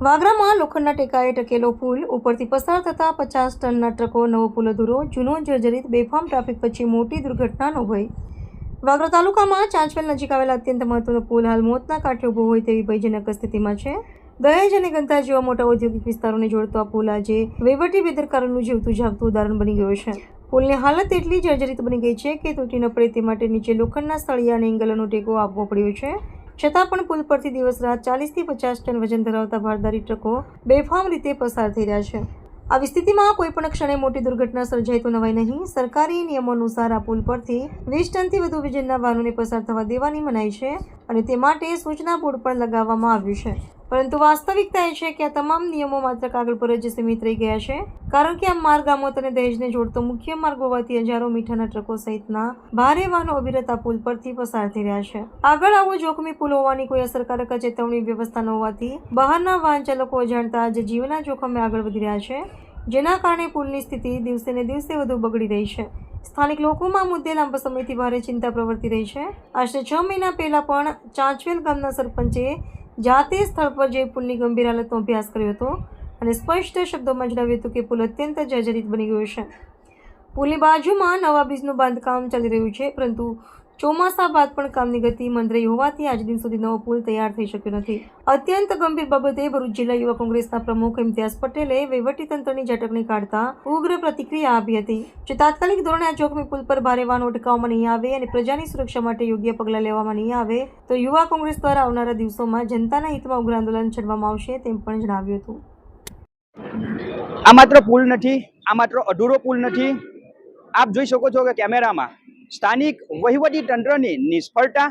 વાગરામાં લોખંડના ટેકાએ ટકેલો પુલ ઉપરથી પસાર થતા 50 ટનના ટ્રકો, નવો પુલ અધૂરો, જૂનો જર્જરિત, બેફામ ટ્રાફિક પછી મોટી દુર્ઘટનાનો ભય। વાગરા તાલુકામાં ચાંચવેલ નજીક આવેલા અત્યંત મહત્વનો પુલ હાલ મોતના કાંઠે ઊભો હોય તેવી ભયજનક સ્થિતિમાં છે। દહેજ અને ગંધા જેવા મોટા ઔદ્યોગિક વિસ્તારોને જોડતો આ પુલ આજે વહીવટી બેદરકારીનું જીવતું જાગતું ઉદાહરણ બની ગયો છે। પુલની હાલત એટલી જર્જરિત બની ગઈ છે કે તૂટી ન પડે તે માટે નીચે લોખંડના સળિયા અને એંગલોનો ટેકો આપવો પડ્યો છે। છતાં પણ પુલ પરથી દિવસ રાત 40 થી 50 ટન વજન ધરાવતા ભારદારી ટ્રકો બેફામ રીતે પસાર થઈ રહ્યા છે। આવી સ્થિતિમાં કોઈ પણ ક્ષણે મોટી દુર્ઘટના સર્જાય તો નવાઈ નહીં। સરકારી નિયમો અનુસાર આ પુલ પરથી 20 ટનથી વધુ વજનના વાહનોને પસાર થવા દેવાની મનાઈ છે અને તે માટે સૂચના બોર્ડ પણ લગાવવામાં આવ્યું છે। પરંતુ વાસ્તવિકતા એ છે કે આ તમામ નિયમો માત્ર કાગળ પર જ સીમિત રહી ગયા છે, કારણ કે આ માર્ગ આમોદ અને દહેજને જોડતો મુખ્ય માર્ગ હોવાથી હજારો મીઠાના ટ્રકો સહિતના ભારે વાહનો અવિરત આ પુલ પરથી પસાર થઈ રહ્યા છે। આગળ આવો જોખમી પુલ હોવાની કોઈ અસરકારક ચેતવણી વ્યવસ્થા ન હોવાથી બહારના વાહન ચાલકો અજાણતા આજે જીવના જોખમે આગળ વધી રહ્યા છે, જેના કારણે પુલની સ્થિતિ દિવસે ને દિવસે વધુ બગડી રહી છે। સ્થાનિક લોકોમાં આ મુદ્દે લાંબા સમયથી ભારે ચિંતા પ્રવર્તી રહી છે। આશરે 6 મહિના પહેલા પણ ચાંચવેલ ગામના સરપંચે જાતે સ્થળ પર જઈ પુલની ગંભીર હાલતનો અભ્યાસ કર્યો હતો અને સ્પષ્ટ શબ્દોમાં જણાવ્યું હતું કે પુલ અત્યંત જર્જરિત બની ગયો છે। પુલની બાજુમાં નવા બ્રિજનું બાંધકામ ચાલી રહ્યું છે, પરંતુ ચોમાસા બાદ પણ કામની ગતિ મંદ રહી હોવાથી આજ દિન સુધી નવો પુલ તૈયાર થઈ શક્યો નથી। અત્યંત ગંભીર બાબતે ભરૂચ જિલ્લા યુવા કોંગ્રેસના પ્રમુખ ઇમ્તિયાઝ પટેલે વહીવટીતંત્રની ઝટકણી કાઢતા ઉગ્ર પ્રતિક્રિયા આપી હતી। જો તાત્કાલિક ધોરણે આ જોખમી પુલ પર ભારે વાહનો અટકાવવામાં નહીં આવે અને પ્રજાની સુરક્ષા માટે યોગ્ય પગલાં લેવામાં નહીં આવે તો યુવા કોંગ્રેસ દ્વારા આવનારા દિવસોમાં જનતાના હિતમાં ઉગ્ર આંદોલન છેડવામાં આવશે, તેમ પણ જણાવ્યું હતું। આ માત્ર પુલ નથી, આ માત્ર અધૂરો પુલ નથી। આપ જોઈ શકો છો કે કેમેરામાં સ્થાનિક વહીવટી તંત્રની નિષ્ફળતા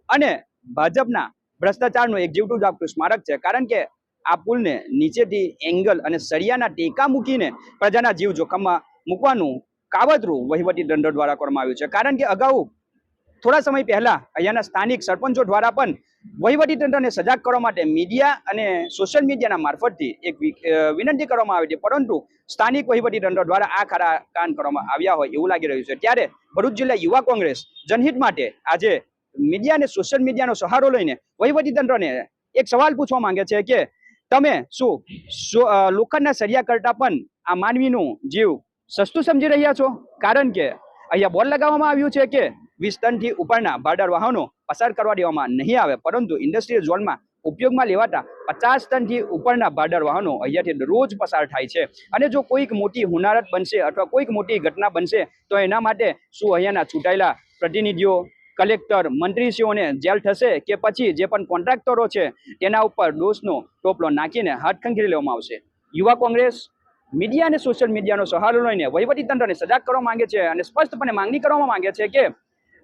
અને ભાજપના ભ્રષ્ટાચારનું એક જીવતું જાગતું સ્મારક છે, કારણ કે આ પુલને નીચેથી એંગલ અને સળિયાના ટેકા મૂકીને પ્રજાના જીવ જોખમમાં મૂકવાનું કાવતરું વહીવટી તંત્ર દ્વારા કરવામાં આવ્યું છે। કારણ કે અગાઉ થોડા સમય પહેલા અહીંયાના સ્થાનિક સરપંચો દ્વારા પણ વહીવટી તંત્રને સજાગ કરવા માટે મીડિયા અને સોશિયલ મીડિયાના મારફતથી એક વિનંતી કરવામાં આવી હતી, પરંતુ સ્થાનિક વહીવટી તંત્ર દ્વારા આ ખરા કાન કરવામાં આવ્યા હોય એવું લાગી રહ્યું છે। ત્યારે ભરૂચ જિલ્લા યુવા કોંગ્રેસ જનહિત માટે આજે મીડિયા અને સોશિયલ મીડિયાનો સહારો લઈને વહીવટી તંત્રને એક સવાલ પૂછવા માંગે છે કે તમે શું લોખંડના સળિયા કરતા પણ આ માનવીનું જીવ સસ્તું સમજી રહ્યા છો? કારણ કે અહીંયા બોર્ડ લગાવવામાં આવ્યું છે કે 20 ટનથી ઉપરના ભાડાર વાહનો પસાર કરવા દેવામાં નહીં આવે, પરંતુ ઇન્ડસ્ટ્રીયલ ઝોનમાં ઉપયોગમાં લેવાતા 50 ટનથી ઉપરના ભાડાર વાહનો અહીંયાથી રોજ પસાર થાય છે। અને જો કોઈક મોટી હોનારત બનશે અથવા કોઈક મોટી ઘટના બનશે તો એના માટે શું અહીંયાના ચૂંટાયેલા પ્રતિનિધિઓ, કલેક્ટર, મંત્રીશ્રીઓને જેલ થશે કે પછી જે પણ કોન્ટ્રાક્ટરો છે તેના ઉપર દોષનો ટોપલો નાખીને હાથ ખંખેરી લેવામાં આવશે? યુવા કોંગ્રેસ મીડિયા અને સોશિયલ મીડિયાનો સહારો લઈને વહીવટી તંત્રને સજાગ કરવા માંગે છે અને સ્પષ્ટપણે માંગણી કરવામાં માંગે છે કે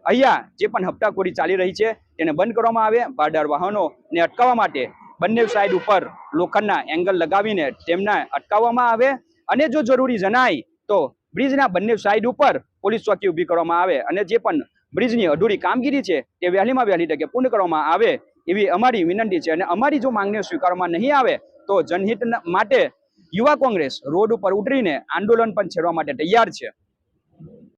અહીંયા જે પણ હપ્તાખોરી ચાલી રહી છે તેને બંધ કરવામાં આવે। ભાડાર વાહનોને અટકાવવા માટે બંને સાઈડ ઉપર લોખંડના એંગલ લગાવીને તેમને અટકાવવામાં આવે અને જો જરૂરી જણાય તો બ્રિજના બંને સાઈડ ઉપર પોલીસ ચોકી ઊભી કરવામાં આવે અને જે પણ બ્રિજની અધૂરી કામગીરી છે તે વહેલીમાં વહેલી તકે પૂર્ણ કરવામાં આવે એવી અમારી વિનંતી છે। અને અમારી જો માંગણીઓ સ્વીકારવામાં નહીં આવે તો જનહિત માટે યુવા કોંગ્રેસ રોડ ઉપર ઉતરીને આંદોલન પણ છેડવા માટે તૈયાર છે।